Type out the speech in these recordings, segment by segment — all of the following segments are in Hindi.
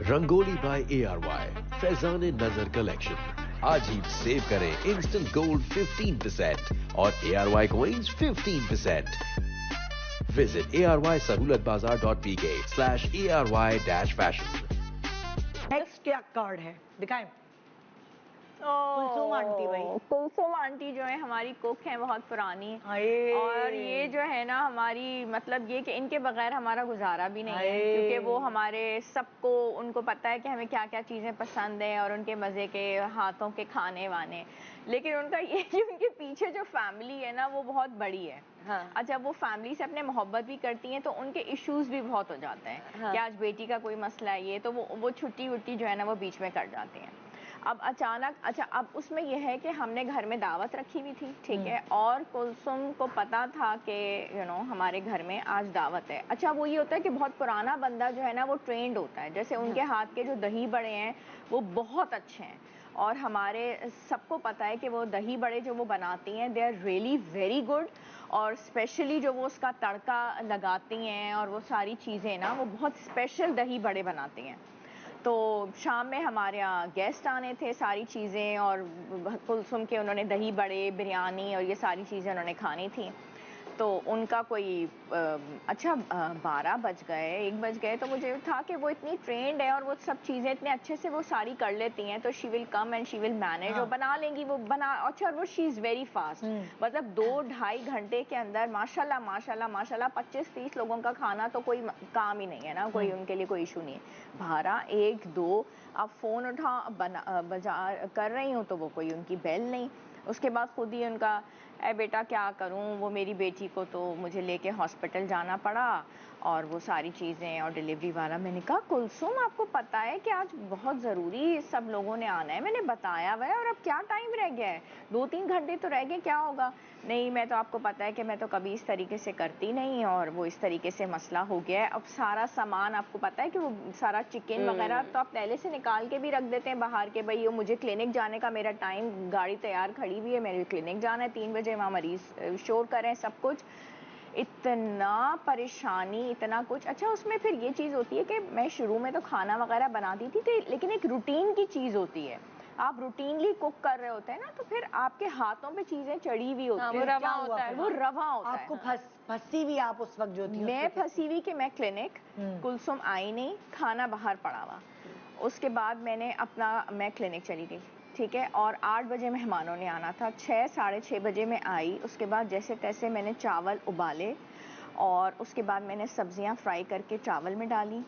रंगोली बाय ARY फैजान नजर कलेक्शन। आज ही सेव करें इंस्टेंट गोल्ड 15% और ARY coins 15%। Visit arysahoolatbazaar.pk/ARY-fashion। Next क्या कार्ड है दिखाएं। कुलसुम आंटी भाई, कुलसुम आंटी जो है हमारी कुक हैं, बहुत पुरानी। और ये जो है ना हमारी मतलब ये कि इनके बगैर हमारा गुजारा भी नहीं है, क्योंकि वो हमारे सबको उनको पता है कि हमें क्या क्या चीज़ें पसंद हैं और उनके मज़े के हाथों के खाने वाने। लेकिन उनका ये जो उनके पीछे जो फैमिली है ना वो बहुत बड़ी है। हाँ। अच्छा, वो फैमिली से अपने मोहब्बत भी करती हैं तो उनके इश्यूज भी बहुत हो जाते हैं। हाँ। कि आज बेटी का कोई मसला है ये तो वो छुट्टी वुट्टी जो है ना वो बीच में कर जाती हैं। अब अचानक अच्छा अब उसमें यह है कि हमने घर में दावत रखी हुई थी, ठीक है, और कुलसुम को पता था कि हमारे घर में आज दावत है। अच्छा, वो ये होता है कि बहुत पुराना बंदा जो है ना वो ट्रेंड होता है, जैसे उनके हाथ के जो दही बड़े हैं वो बहुत अच्छे हैं और हमारे सबको पता है कि वो दही बड़े जो वो बनाती हैं they are really very good. और स्पेशली जो वो उसका तड़का लगाती हैं और वो सारी चीज़ें ना वो बहुत स्पेशल दही बड़े बनाती हैं। तो शाम में हमारे यहाँ गेस्ट आने थे, सारी चीज़ें और कुलसुम के उन्होंने दही बड़े, बिरयानी और ये सारी चीज़ें उन्होंने खानी थी। तो उनका कोई 12 बज गए, 1 बज गए, तो मुझे था कि वो इतनी ट्रेंड है और वो सब चीज़ें इतने अच्छे से वो सारी कर लेती हैं तो she will come and she will manage. और बना लेंगी वो बना। अच्छा, वो शी इज़ वेरी फास्ट, मतलब 2-2.5 घंटे के अंदर माशाल्लाह माशाल्लाह माशाल्लाह 25-30 लोगों का खाना तो कोई काम ही नहीं है ना, कोई उनके लिए कोई इशू नहीं है। 12, 1, 2 अब फ़ोन उठा बजा कर रही हूँ तो वो कोई उनकी बेल नहीं। उसके बाद खुद ही उनका बेटा क्या करूं, वो मेरी बेटी को तो मुझे लेके हॉस्पिटल जाना पड़ा और वो सारी चीज़ें और डिलीवरी वाला। मैंने कहा कुलसुम आपको पता है कि आज बहुत ज़रूरी सब लोगों ने आना है, मैंने बताया हुआ है, और अब क्या टाइम रह गया है, 2-3 घंटे तो रह गए, क्या होगा। नहीं, मैं तो आपको पता है कि मैं तो कभी इस तरीके से करती नहीं और वो इस तरीके से मसला हो गया है। अब सारा सामान आपको पता है कि वो सारा चिकन वगैरह तो आप पहले से निकाल के भी रख देते हैं बाहर के, भाई मुझे क्लिनिक जाने का मेरा टाइम, गाड़ी तैयार खड़ी हुई है, मेरे क्लिनिक जाना है 3 बजे, वहाँ मरीज शोर करें सब कुछ, इतना परेशानी इतना कुछ। अच्छा, उसमें फिर ये चीज़ होती है कि मैं शुरू में तो खाना वगैरह बनाती थी लेकिन एक रूटीन की चीज़ होती है, आप रूटीनली कुक कर रहे होते हैं ना तो फिर आपके हाथों पे चीजें चढ़ी हुई होती है, वो रवा होता है, वो रवा होता है। आपको फंसी हुई आप उस वक्त जो थी? मैं फंसी हुई कि मैं क्लिनिक, कुलसुम आई नहीं, खाना बाहर पड़ा हुआ। उसके बाद मैं क्लिनिक चली गई, ठीक है, और 8 बजे मेहमानों ने आना था, 6 साढ़े 6 बजे मैं आई। उसके बाद जैसे तैसे मैंने चावल उबाले और उसके बाद मैंने सब्जियां फ्राई करके चावल में डाली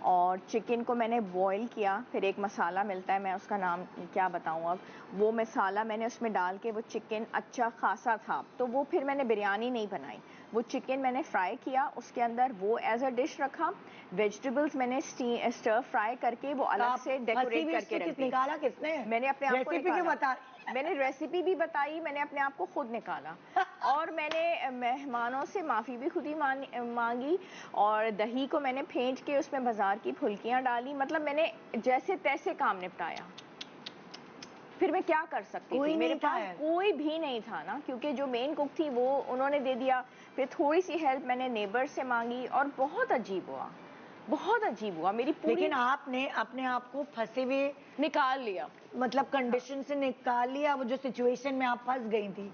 और चिकन को मैंने बॉईल किया। फिर एक मसाला मिलता है, मैं उसका नाम क्या बताऊँ अब, वो मसाला मैंने उसमें डाल के, वो चिकन अच्छा खासा था तो वो फिर मैंने बिरयानी नहीं बनाई, वो चिकन मैंने फ्राई किया, उसके अंदर वो एज अ डिश रखा। वेजिटेबल्स मैंने स्टर फ्राई करके वो अलग से डेकोरेट करके रख दी। निकाला किसने? मैंने अपने आप को निकाला। मैंने रेसिपी भी बताई, मैंने अपने आप को खुद निकाला और मैंने मेहमानों से माफ़ी भी खुद ही मांगी और दही को मैंने फेंट के उसमें बाजार की फुल्कियाँ डाली, मतलब मैंने जैसे तैसे काम निपटाया। फिर मैं क्या कर सकती थी, मेरे पास कोई भी नहीं था ना, क्योंकि जो मेन कुक थी वो उन्होंने दे दिया। फिर थोड़ी सी हेल्प मैंने नेबर से मांगी और बहुत अजीब हुआ, बहुत अजीब हुआ मेरी पूरी। लेकिन आपने अपने आप को फंसे हुए निकाल लिया, मतलब कंडीशन से निकाल लिया, वो जो सिचुएशन में आप फंस गई थी।